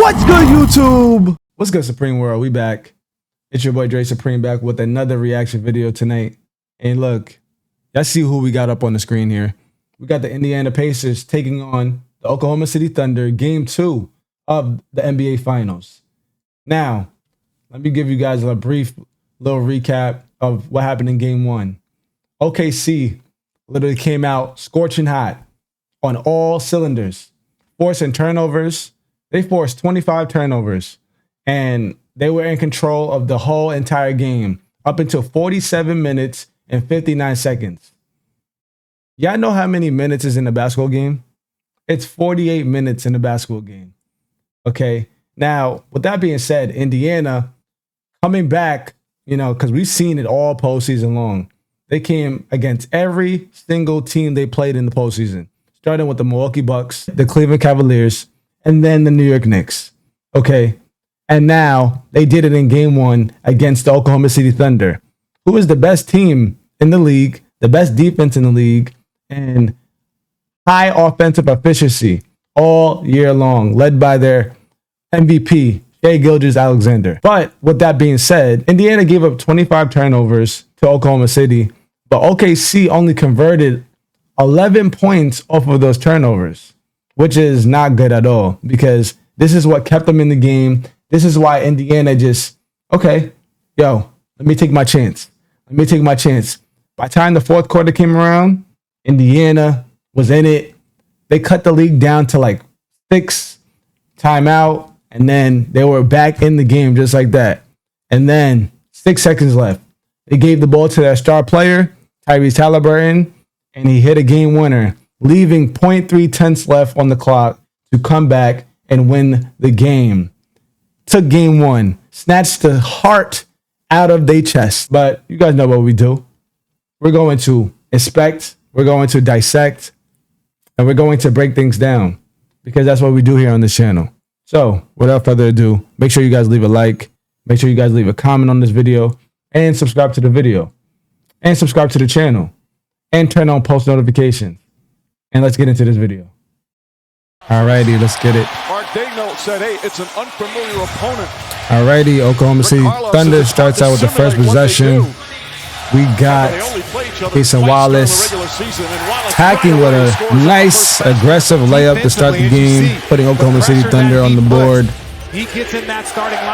What's good, YouTube? What's good, Supreme World? We back. It's your boy Dre Supreme back with another reaction video tonight. And look, let's see who we got up on the screen here. We got the Indiana Pacers taking on the Oklahoma City Thunder, Game 2 of the NBA Finals. Now, let me give you guys a brief little recap of what happened in Game 1. OKC literally came out scorching hot on all cylinders, forcing turnovers. They forced 25 turnovers, and they were in control of the whole entire game up until 47 minutes and 59 seconds. Y'all know how many minutes is in a basketball game? It's 48 minutes in a basketball game. Okay. Now, with that being said, Indiana coming back, because we've seen it all postseason long. They came against every single team they played in the postseason, starting with the Milwaukee Bucks, the Cleveland Cavaliers, and then the New York Knicks. Okay. And now they did it in Game 1 against the Oklahoma City Thunder, who is the best team in the league, the best defense in the league, and high offensive efficiency all year long, led by their MVP, Shai Gilgeous-Alexander. But with that being said, Indiana gave up 25 turnovers to Oklahoma City, but OKC only converted 11 points off of those turnovers, which is not good at all, because this is what kept them in the game. This is why Indiana just, okay, let me take my chance. Let me take my chance. By the time the fourth quarter came around, Indiana was in it. They cut the lead down to like 6 timeout, and then they were back in the game just like that. And then 6 seconds left. They gave the ball to their star player, Tyrese Halliburton, and he hit a game winner, leaving 0.3 tenths left on the clock to come back and win the game. Took Game 1, snatched the heart out of their chest. But you guys know what we do. We're going to inspect, we're going to dissect, and we're going to break things down, because that's what we do here on this channel. So without further ado, make sure you guys leave a like, make sure you guys leave a comment on this video, and subscribe to the video, and subscribe to the channel, and turn on post notifications. And let's get into this video. Alrighty, let's get it. Mark Dayno said, hey, it's an unfamiliar opponent. Alrighty, Oklahoma City Thunder starts out with the first possession. We got Jason Wallace attacking with a nice, aggressive layup to start the game, putting Oklahoma City Thunder on the board.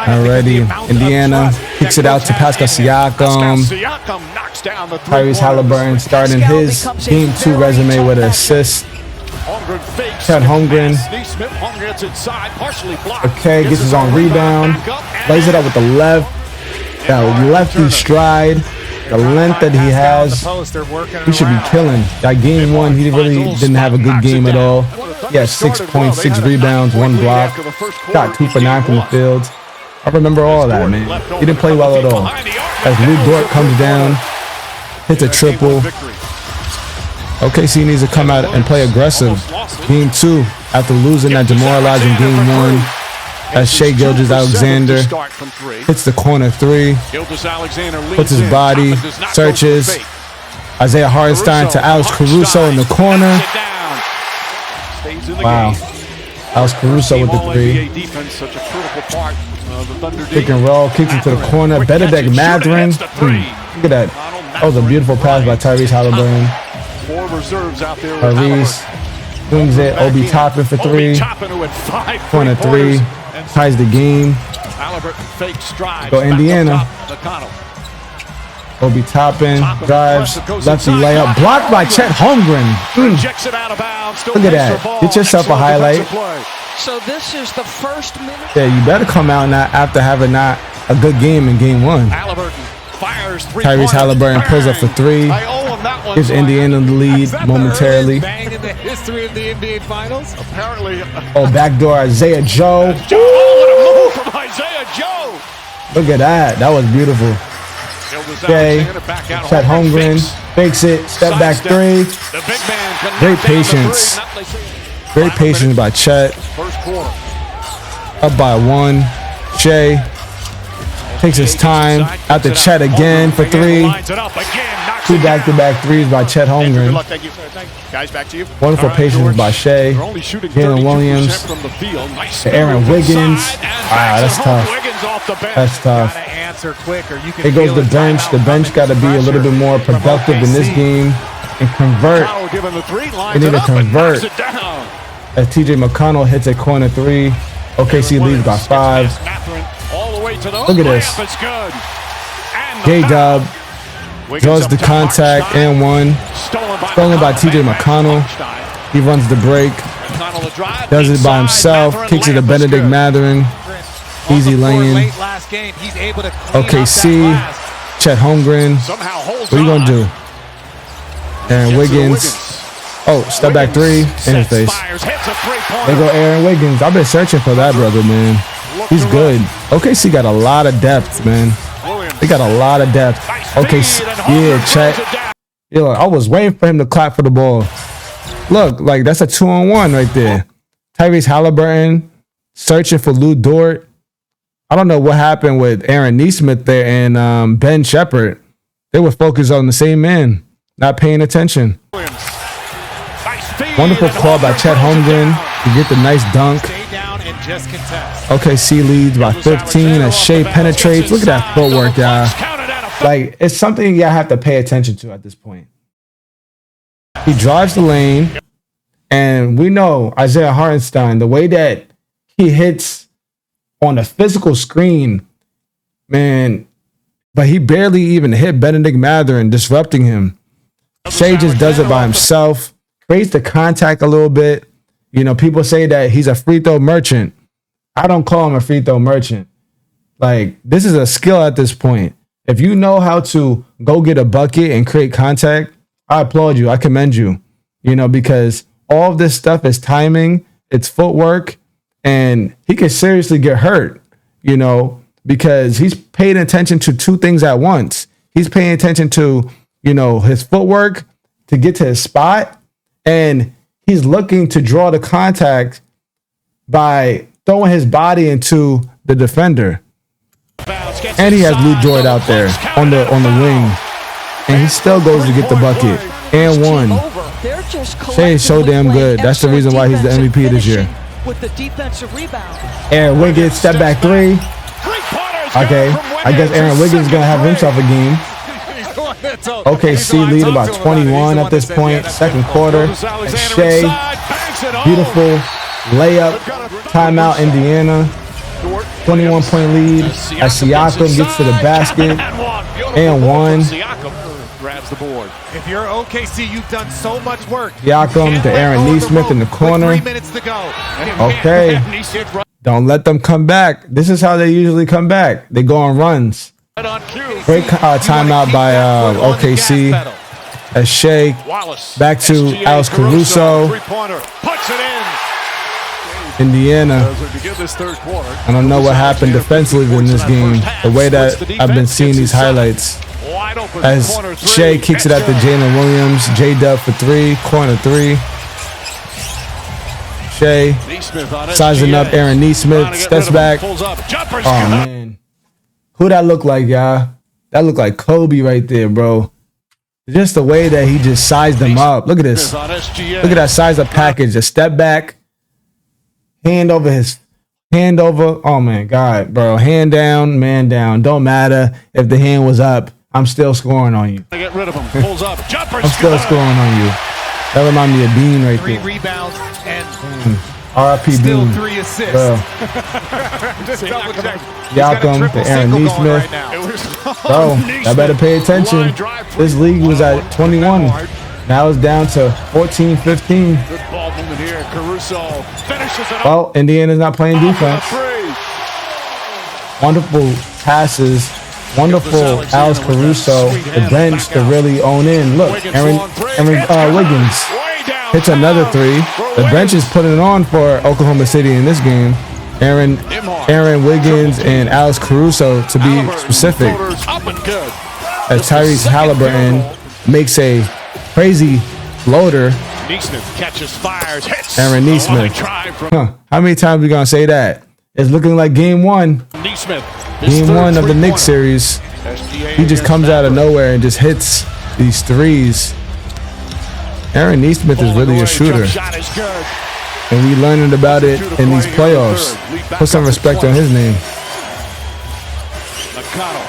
Alrighty, Indiana kicks it out to Pascal Siakam. Tyrese Halliburton starting his Game 2 resume with an assist. Chet Holmgren. Okay, gets his own rebound. Lays it up with the left. That lefty stride. The length that he has. He should be killing. That Game 1, he really didn't have a good game at all. He had 6.6 rebounds, 1 block. Got 2 for 9 from the field. I remember all of that, man. He didn't play well at all. As Lou Dort comes down, hits a triple. OKC needs to come out and play aggressive. Game 2, after losing that demoralizing Game 1, as Shai Gilgeous-Alexander hits the corner 3, puts his body, searches. Isaiah Hartenstein to Alex Caruso in the corner. Wow. Alex Caruso with the 3. Pick and roll, kicks it to the corner. Benedict Mathurin. Look at that. That was a beautiful pass by Tyrese Halliburton. Tyrese swings it. Obi Toppin for 3. Corner 3. Ties the game. Go Indiana. Obi Toppin drives. Lefty layup. Blocked by Chet Holmgren. Look at that. Get yourself a highlight. So this is the first minute. Yeah, you better come out now after having not a good game in Game 1. Tyrese Halliburton pulls up for 3. Gives Indiana the lead momentarily. Bang in the history of the NBA Finals. Apparently. Oh, backdoor Isaiah Joe. Oh, what a move from Isaiah Joe. Look at that. That was beautiful. Okay. Chet Holmgren fakes it. Step back 3. Great patience. Great patience by Chet. Up by 1. Shai takes his time. Out to Chet again for 3. 2 back-to-back threes by Chet Good Holmgren. luck. Thank you, sir. Thank you. Guys, back to you. Wonderful All right, patience George. by Shea. They're only shooting Jalen 32% Williams. from the field. Nice To Aaron move Wiggins. inside, and Wow, back that's to tough. Wiggins off the bench. That's tough. Gotta answer quicker. You can Here goes feel the it. bench. The bench got to be a little bit more productive in this game and convert. Powell giving the three, They lines need it to up and knocks convert. it down. As TJ McConnell hits a corner 3. OKC leads by 5. All the way to the Look at this. layup. It's good. And the J-Dub Wiggins draws up the to contact Hartenstein. and 1. Stolen by TJ McConnell. He runs the break. McConnell the drive. Does it by Inside. himself. Mathurin Kicks it to layup is Benedict good. Mathurin. On Easy the floor lane. late last game, he's able to clean up OKC. that glass. Chet Holmgren. Somehow holds What are you going on. to do? Aaron Gets it to Wiggins. Oh, step back 3 in his face. Fires, hits a three-pointer. There go Aaron Wiggins. I've been searching for that brother, man. He's good. OKC got a lot of depth, man. Williams. They got a lot of depth. Nice OKC, feed, and Holmgren yeah, throws Chet. it down. Yeah, I was waiting for him to clap for the ball. Look, like that's a 2-on-1 right there. Tyrese Halliburton searching for Lou Dort. I don't know what happened with Aaron Neesmith there and Ben Shepherd. They were focused on the same man, not paying attention. Williams. Nice feed, Wonderful and call by Holmgren Chet throws it Holmgren down. to get the nice dunk. Stay down and just contest. OKC leads by 15 as Shea penetrates. Look at that footwork, y'all. Like, it's something y'all have to pay attention to at this point. He drives the lane, and we know Isaiah Hartenstein, the way that he hits on a physical screen, man, but he barely even hit Benedict Mathurin, disrupting him. Shea just does it by himself, creates the contact a little bit. You know, people say that he's a free throw merchant. I don't call him a free throw merchant. Like, this is a skill at this point. If you know how to go get a bucket and create contact, I applaud you. I commend you, you know, because all of this stuff is timing, it's footwork, and he could seriously get hurt, you know, because he's paying attention to 2 things at once. He's paying attention to, you know, his footwork to get to his spot, and he's looking to draw the contact by throwing his body into the defender. And he has Lou Dort out there on the wing. And he still goes to get the bucket. And 1. Shea is so damn good. That's the reason why he's the MVP this year. With the defensive rebound. Aaron Wiggins, step back 3. Okay, I guess Aaron Wiggins is going to have himself a game. OKC lead about 21 at this point. Second quarter. And Shea, beautiful layup. Timeout, Indiana. 21-point lead as Siakam gets to the basket. And 1. Grabs the board. If you're OKC, you've done so much work. Siakam to Aaron Neesmith in the corner. With 3 minutes to go. Okay. Don't let them come back. This is how they usually come back. They go on runs. Great timeout by OKC. As Shea back to Alex Caruso. Puts it in. Indiana. I don't know what happened defensively in this game. The way that I've been seeing these highlights. As Shea kicks it out to Jalen Williams. J-Dub for 3. Corner 3. Shea sizing up Aaron Neesmith. Steps back. Oh, man. Who that look like, y'all? That looked like Kobe right there, bro. Just the way that he just sized them up. Look at this. Look at that size up package. A step back. Hand over. Oh, my God, bro. Hand down, man down. Don't matter if the hand was up. I'm still scoring on you. Get rid of him. Pulls up. I'm still scoring on you. That reminds me of Bean right 3 there. rebounds and R.I.P. still Bean. 3 assists. Bro. Just double check. Siakam to Aaron Neesmith. Bro, I better pay attention. This league was at 21. Now it's down to 14, 15. Good ball movement here. Caruso finishes it up. Well, Indiana's not playing defense. Wonderful passes. Wonderful Alex Caruso. The bench to really own in. Look, Aaron Wiggins hits another 3. The bench is putting it on for Oklahoma City in this game. Aaron Wiggins and Alex Caruso, to be specific. As Tyrese Halliburton makes a crazy floater. Neesmith catches, fires, hits. Aaron Neesmith. Huh. How many times are we going to say that? It's looking like game 1. Neesmith. Game 1 of the Knicks series. He just comes out of nowhere and just hits these threes. Aaron Neesmith is really a shooter, Shot is good. and we learning about it in these playoffs. Put some respect on his name.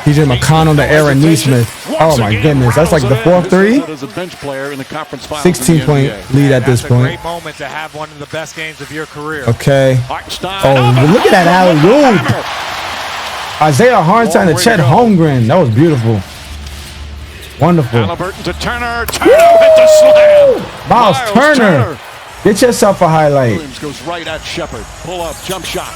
TJ McConnell to Aaron Neesmith. Oh my goodness, that's like the 4-3. 16-point lead at this That's a point. great moment to have one of the best games of your career. Okay. Oh, look at that alley-oop. Isaiah Hartenstein to Chet Holmgren. That was beautiful. Wonderful. Halliburton to Turner. Turner hit the slam. Miles Turner. Get yourself a highlight. Williams goes right at Shepard. Pull up, jump shot.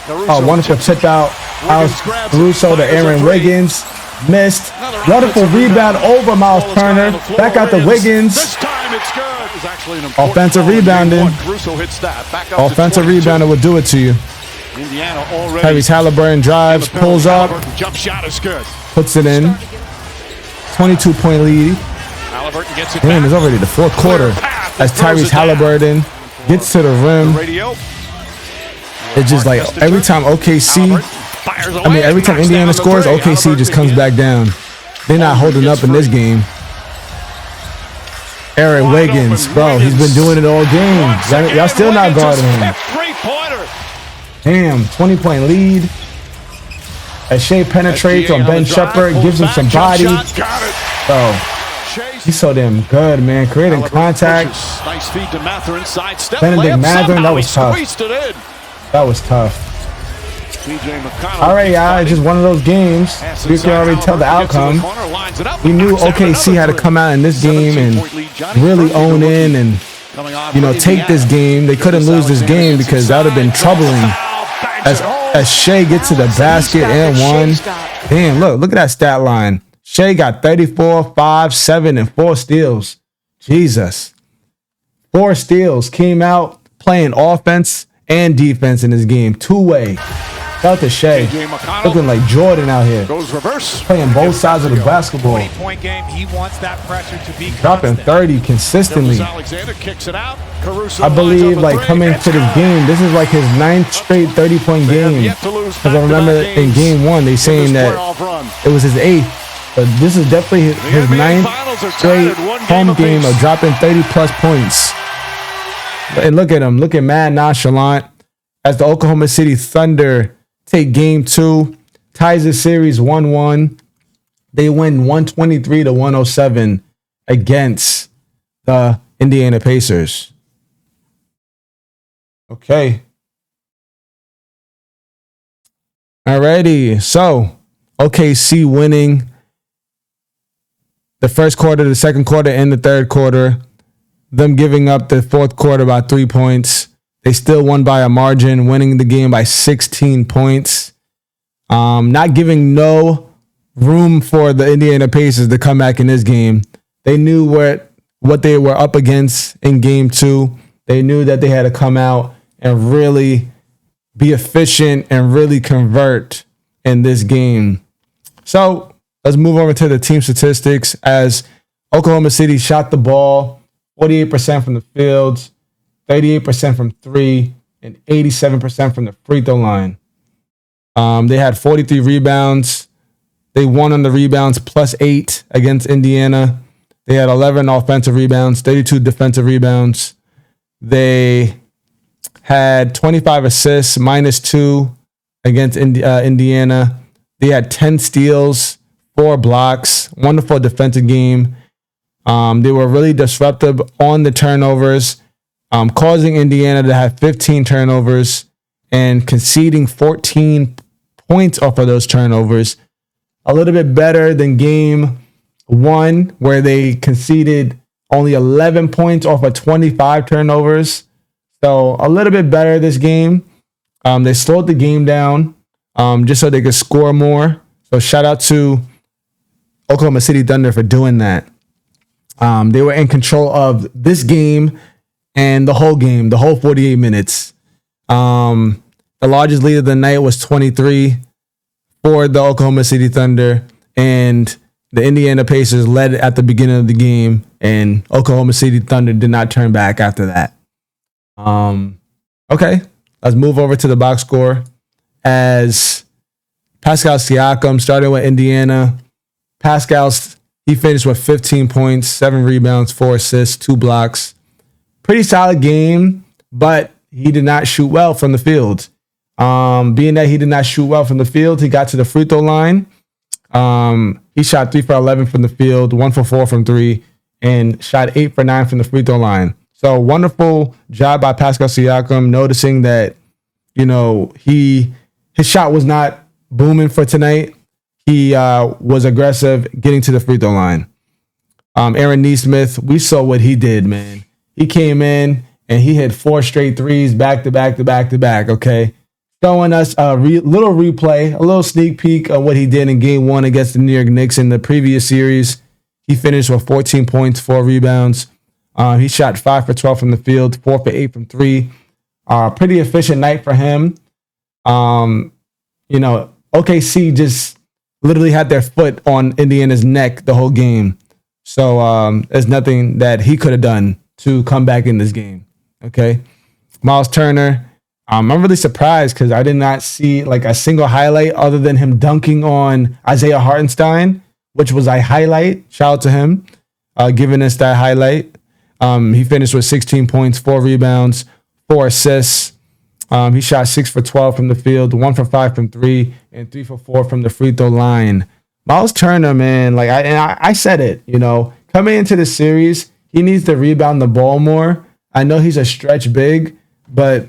Oh, wonderful tip out. Alex Caruso to Aaron Wiggins. Missed. Wonderful rebound over Miles Turner. Back out to Wiggins. This time it's good. It's actually an Offensive rebounding. Caruso hits that. Back up Offensive rebounder will do it to you. Indiana already. Tyrese Halliburton drives, pulls up, Jump shot is good. puts it in. 22-point lead. Halliburton gets it Man, back. it's already the fourth quarter as Tyrese Halliburton gets to the rim. Radio. It's just like every time OKC, every time Indiana scores, OKC just comes back down. They're not holding up in this game. Aaron Wiggins, bro, he's been doing it all game. Y'all still not guarding him. Three-pointer. Damn, 20-point lead. As Shea penetrates on Ben Shepherd, gives him some body. Got it. Bro, he's so damn good, man. Creating contact. Nice feed to Mather inside. Step Benedict layup. Mather, Somehow that he was tough. squeezed it in. That was tough. TJ McConnell. All right, y'all. It's just one of those games. You can already tell the outcome. We knew OKC had to come out in this game and really own in and, you know, take this game. They couldn't lose this game because that would have been troubling. As Shea gets to the basket and one. Damn, look at that stat line. Shea got 34, 5, 7, and 4 steals. Jesus. 4 steals. Came out playing offense and defense in this game. Two-way. Shout out to Shea. Looking like Jordan out here. Goes reverse. Playing both sides of the basketball. 20-point game. He wants that pressure to be Dropping constant. 30 consistently. Alexander kicks it out. Caruso I believe, lines up a like, three. coming to this game, this is like his 9th straight 30-point game. Yet to lose Because I remember back-to-back in games game 1, they saying that playoff run. it was his 8th. But this is definitely his NBA 9th Finals are straight tied at one home game apiece. of dropping 30-plus points. And look at him. Looking mad nonchalant as the Oklahoma City Thunder take game 2. Ties the series 1-1. They win 123-107 against the Indiana Pacers. Okay. Alrighty. So, OKC winning the first quarter, the second quarter, and the third quarter. Them giving up the fourth quarter by 3 points. They still won by a margin, winning the game by 16 points. Not giving no room for the Indiana Pacers to come back in this game. They knew what they were up against in game 2. They knew that they had to come out and really be efficient and really convert in this game. So let's move over to the team statistics as Oklahoma City shot the ball 48% from the field, 38% from 3, and 87% from the free throw line. They had 43 rebounds. They won on the rebounds +8 against Indiana. They had 11 offensive rebounds, 32 defensive rebounds. They had 25 assists, -2 against Indiana. They had 10 steals, 4 blocks, wonderful defensive game. They were really disruptive on the turnovers, causing Indiana to have 15 turnovers and conceding 14 points off of those turnovers. A little bit better than game 1, where they conceded only 11 points off of 25 turnovers. So a little bit better this game. They slowed the game down just so they could score more. So shout out to Oklahoma City Thunder for doing that. They were in control of this game and the whole 48 minutes. The largest lead of the night was 23 for the Oklahoma City Thunder, and the Indiana Pacers led at the beginning of the game, and Oklahoma City Thunder did not turn back after that. Okay, let's move over to the box score as Pascal Siakam started with Indiana. Pascal, He finished with 15 points, 7 rebounds, 4 assists, 2 blocks. Pretty solid game, but he did not shoot well from the field. Being that he did not shoot well from the field, he got to the free throw line. He shot 3 for 11 from the field, 1 for 4 from 3, and shot 8 for 9 from the free throw line. So wonderful job by Pascal Siakam, noticing that, his shot was not booming for tonight. He was aggressive getting to the free throw line. Aaron Nesmith, we saw what he did, man. He came in and he hit 4 straight threes back to back to back to back, okay? Showing us a little replay, a little sneak peek of what he did in Game 1 against the New York Knicks in the previous series. He finished with 14 points, 4 rebounds. He shot 5 for 12 from the field, 4 for 8 from 3. Pretty efficient night for him. OKC just literally had their foot on Indiana's neck the whole game. So there's nothing that he could have done to come back in this game. Okay. Miles Turner. I'm really surprised because I did not see like a single highlight other than him dunking on Isaiah Hartenstein, which was a highlight. Shout out to him giving us that highlight. He finished with 16 points, 4 rebounds, 4 assists. He shot 6 for 12 from the field, 1 for 5 from 3, and 3 for 4 from the free throw line. Miles Turner, man, I said it, coming into the series, he needs to rebound the ball more. I know he's a stretch big, but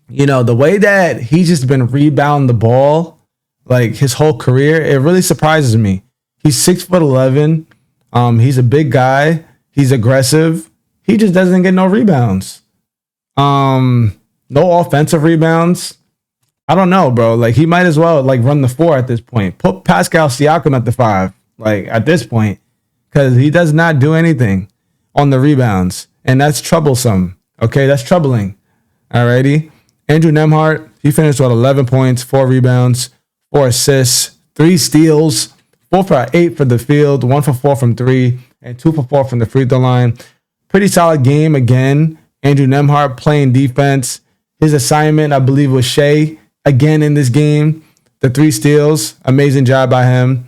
the way that he's just been rebounding the ball, like his whole career, it really surprises me. He's 6'11". He's a big guy. He's aggressive. He just doesn't get no rebounds. No offensive rebounds. I don't know, bro. Like he might as well run the 4 at this point. Put Pascal Siakam at the 5, at this point, because he does not do anything on the rebounds, and that's troublesome. Okay, that's troubling. Alrighty. Andrew Nembhard, he finished with 11 points, 4 rebounds, 4 assists, 3 steals, 4 for 8 for the field, 1 for 4 from 3, and 2 for 4 from the free throw line. Pretty solid game again. Andrew Nembhard playing defense. His assignment, I believe, was Shea again in this game. The 3 steals, amazing job by him.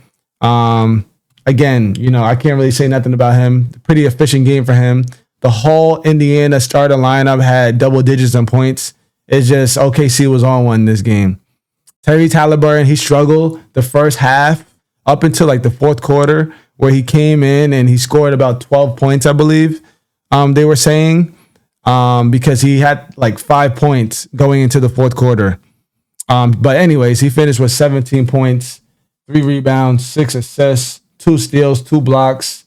Again, I can't really say nothing about him. Pretty efficient game for him. The whole Indiana starting lineup had double digits in points. It's just OKC was on one in this game. Tyrese Halliburton, he struggled the first half up until the fourth quarter, where he came in and he scored about 12 points, I believe. They were saying. Because he had 5 points going into the fourth quarter. But anyways, he finished with 17 points, 3 rebounds, 6 assists, 2 steals, 2 blocks.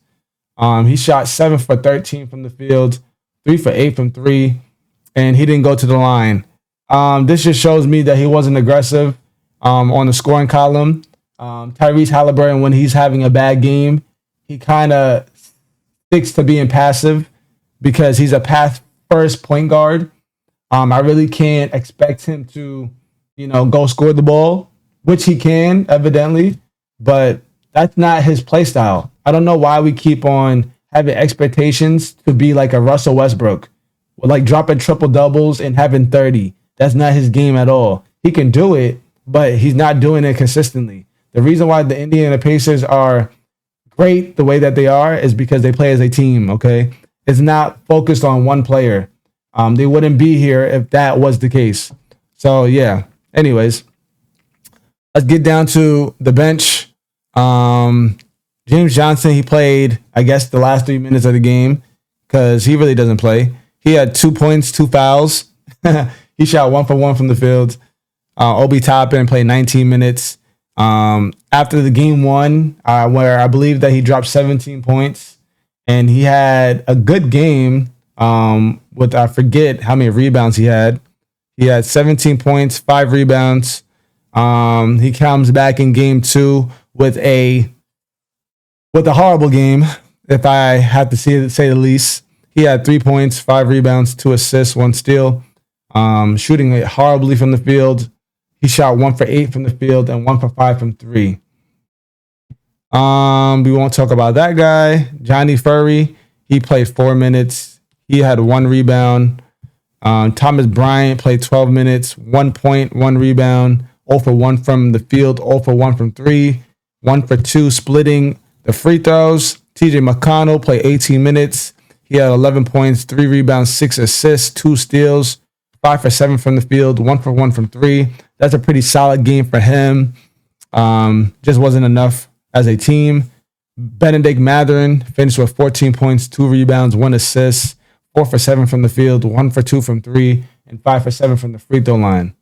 He shot 7 for 13 from the field, 3 for 8 from 3, and he didn't go to the line. This just shows me that he wasn't aggressive on the scoring column. Tyrese Halliburton, when he's having a bad game, he kind of sticks to being passive because he's a pass first point guard. I really can't expect him to, go score the ball, which he can, evidently, but that's not his play style. I don't know why we keep on having expectations to be like a Russell Westbrook, dropping triple doubles and having 30. That's not his game at all. He can do it, but he's not doing it consistently. The reason why the Indiana Pacers are great the way that they are is because they play as a team, okay? It's not focused on one player. They wouldn't be here if that was the case. So, yeah. Anyways, let's get down to the bench. James Johnson, he played, I guess, the last 3 minutes of the game because he really doesn't play. He had 2 points, 2 fouls. He shot 1 for 1 from the field. Obi Toppin played 19 minutes. After the game 1, where I believe that he dropped 17 points. And he had a good game with, I forget how many rebounds he had. He had 17 points, 5 rebounds. He comes back in game 2 with a horrible game, if I have to say the least. He had 3 points, 5 rebounds, 2 assists, 1 steal. Shooting it horribly from the field. He shot 1 for 8 from the field and 1 for 5 from 3. We won't talk about that guy. Johnny Furry, he played 4 minutes. He had 1 rebound. Thomas Bryant played 12 minutes, 1 point, 1 rebound, 0 for 1 from the field, 0 for 1 from 3, 1 for 2 splitting The free throws, TJ McConnell played 18 minutes. He had 11 points, 3 rebounds, 6 assists, 2 steals, 5 for 7 from the field, 1 for 1 from 3. That's a pretty solid game for him. Just wasn't enough as a team. Benedict Mathurin finished with 14 points, 2 rebounds, 1 assist, 4 for 7 from the field, 1 for 2 from 3, and 5 for 7 from the free throw line.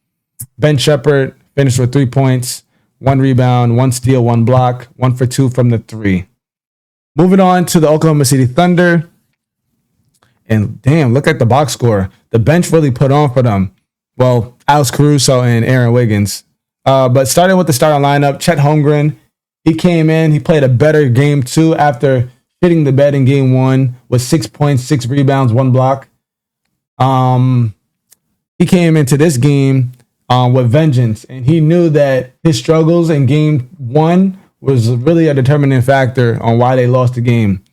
Ben Shepherd finished with 3 points, 1 rebound, 1 steal, 1 block, 1 for 2 from the 3. Moving on to the Oklahoma City Thunder. And damn, look at the box score. The bench really put on for them. Well, Alex Caruso and Aaron Wiggins. But starting with the starting lineup, Chet Holmgren, he came in. He played a better game 2 after hitting the bed in game 1 with 6 points, 6 rebounds, 1 block. He came into this game with vengeance, and he knew that his struggles in game 1 was really a determining factor on why they lost the game.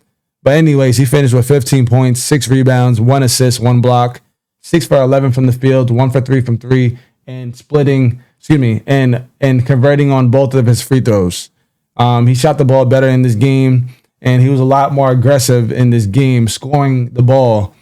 But anyways, he finished with 15 points, 6 rebounds, 1 assist, 1 block, 6 for 11 from the field, 1 for 3 from 3, and and converting on both of his free throws. He shot the ball better in this game, and he was a lot more aggressive in this game, scoring the ball,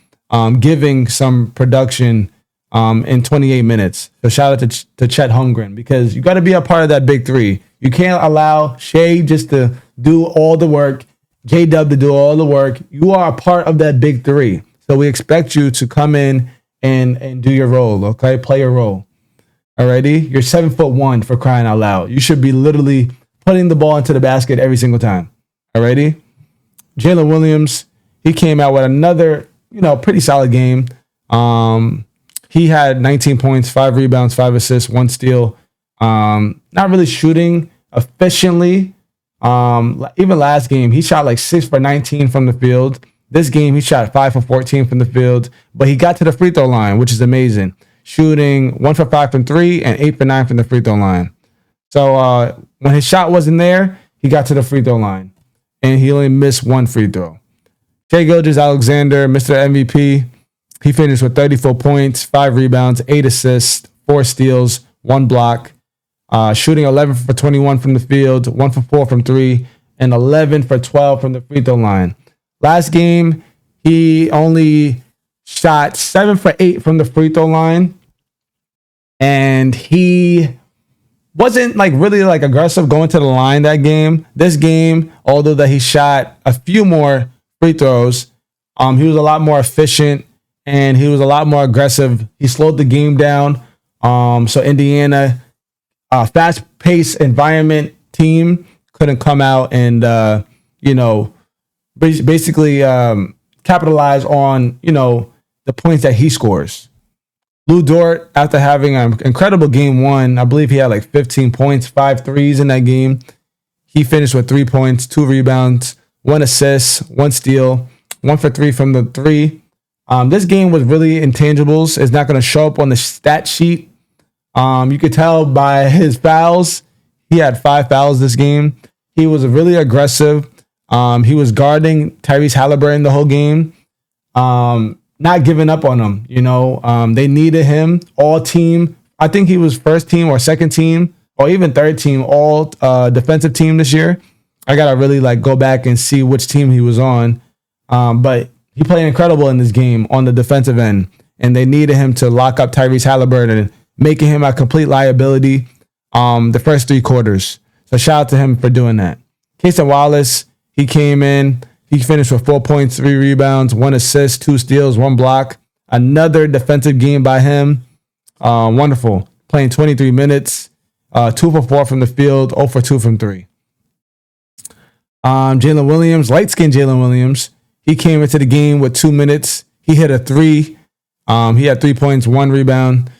giving some production in 28 minutes. So shout out to Chet Holmgren, because you got to be a part of that big 3. You can't allow Shea just to do all the work, J-Dub to do all the work. You are a part of that big 3. So we expect you to come in and do your role, okay? Play your role. Alrighty? You're 7'1" for crying out loud. You should be literally putting the ball into the basket every single time. Alrighty? Jalen Williams, he came out with another, pretty solid game. He had 19 points, 5 rebounds, 5 assists, 1 steal. Not really shooting efficiently. Even last game, he shot like 6 for 19 from the field. This game, he shot 5 for 14 from the field, but he got to the free throw line, which is amazing. Shooting 1 for 5 from 3 and 8 for 9 from the free throw line. So when his shot wasn't there, he got to the free throw line, and he only missed 1 free throw. Shai Gilgeous-Alexander, Mr. MVP, he finished with 34 points, 5 rebounds, 8 assists, 4 steals, 1 block. Shooting 11 for 21 from the field, 1 for 4 from 3, and 11 for 12 from the free throw line. Last game, he only shot 7 for 8 from the free throw line, and he wasn't really aggressive going to the line that game. This game, although that he shot a few more free throws, he was a lot more efficient and he was a lot more aggressive. He slowed the game down. So Indiana, fast-paced environment team, couldn't come out and basically capitalize on the points that he scores. Lou Dort, after having an incredible game 1, I believe he had 15 points, 5 threes in that game. He finished with 3 points, 2 rebounds, 1 assist, 1 steal, 1 for 3 from the 3. This game was really intangibles. It's not going to show up on the stat sheet. You could tell by his fouls. He had 5 fouls this game. He was really aggressive. He was guarding Tyrese Halliburton the whole game. Not giving up on him. They needed him. All team. I think he was first team or second team or even third team, all defensive team this year. I got to really go back and see which team he was on. But he played incredible in this game on the defensive end. And they needed him to lock up Tyrese Halliburton, making him a complete liability the first 3 quarters. So shout out to him for doing that. Cason Wallace, he came in. He finished with 4 points, 3 rebounds, 1 assist, 2 steals, 1 block. Another defensive game by him. Wonderful. Playing 23 minutes, 2 for 4 from the field, 0 for 2 from 3. Jalen Williams, light-skinned Jalen Williams, he came into the game with 2 minutes. He hit a 3. He had 3 points, 1 rebound.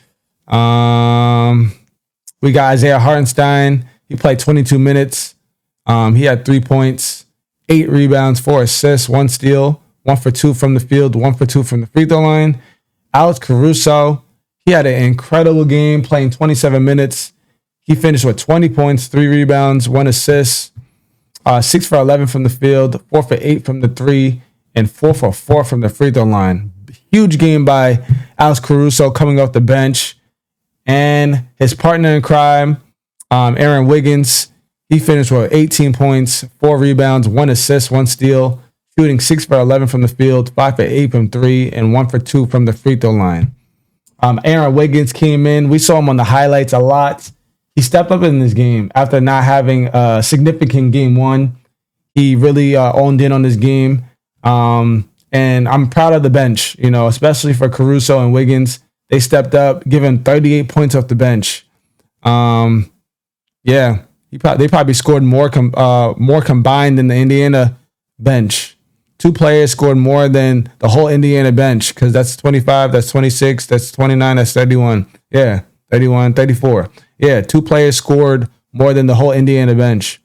We got Isaiah Hartenstein. He played 22 minutes. He had 3 points, 8 rebounds, 4 assists, 1 steal, 1 for 2 from the field, 1 for 2 from the free throw line. Alex Caruso, he had an incredible game, playing 27 minutes. He finished with 20 points, 3 rebounds, 1 assist, 6 for 11 from the field, 4 for 8 from the 3, and 4 for 4 from the free throw line. Huge game by Alex Caruso coming off the bench. And his partner in crime, Aaron Wiggins, He finished with 18 points, 4 rebounds, 1 assist, 1 steal, shooting 6 for 11 from the field, 5 for 8 from 3, and 1 for 2 from the free throw line. Aaron Wiggins came in. We saw him on the highlights a lot. He stepped up in this game after not having a significant game one. He really owned in on this game. And I'm proud of the bench, especially for Caruso and Wiggins. They stepped up, giving 38 points off the bench. They probably scored more combined than the Indiana bench. 2 players scored more than the whole Indiana bench, because that's 25, that's 26, that's 29, that's 31. Yeah, 31, 34. Yeah, 2 players scored more than the whole Indiana bench.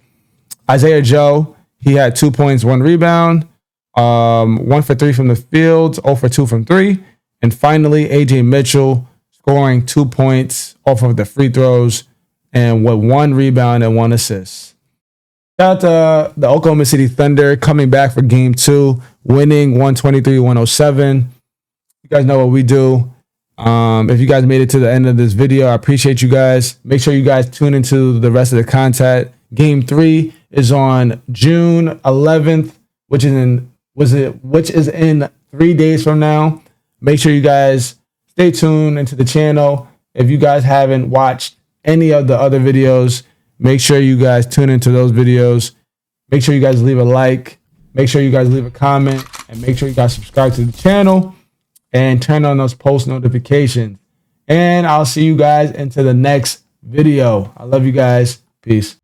Isaiah Joe, he had 2 points, 1 rebound, 1 for 3 from the field, 0 for 2 from 3. And finally, AJ Mitchell scoring 2 points off of the free throws and with 1 rebound and 1 assist. Shout out to the Oklahoma City Thunder coming back for game 2, winning 123-107. You guys know what we do. If you guys made it to the end of this video, I appreciate you guys. Make sure you guys tune into the rest of the content. Game 3 is on June 11th, which is in 3 days from now. Make sure you guys stay tuned into the channel. If you guys haven't watched any of the other videos, make sure you guys tune into those videos. Make sure you guys leave a like. Make sure you guys leave a comment. And make sure you guys subscribe to the channel and turn on those post notifications. And I'll see you guys into the next video. I love you guys. Peace.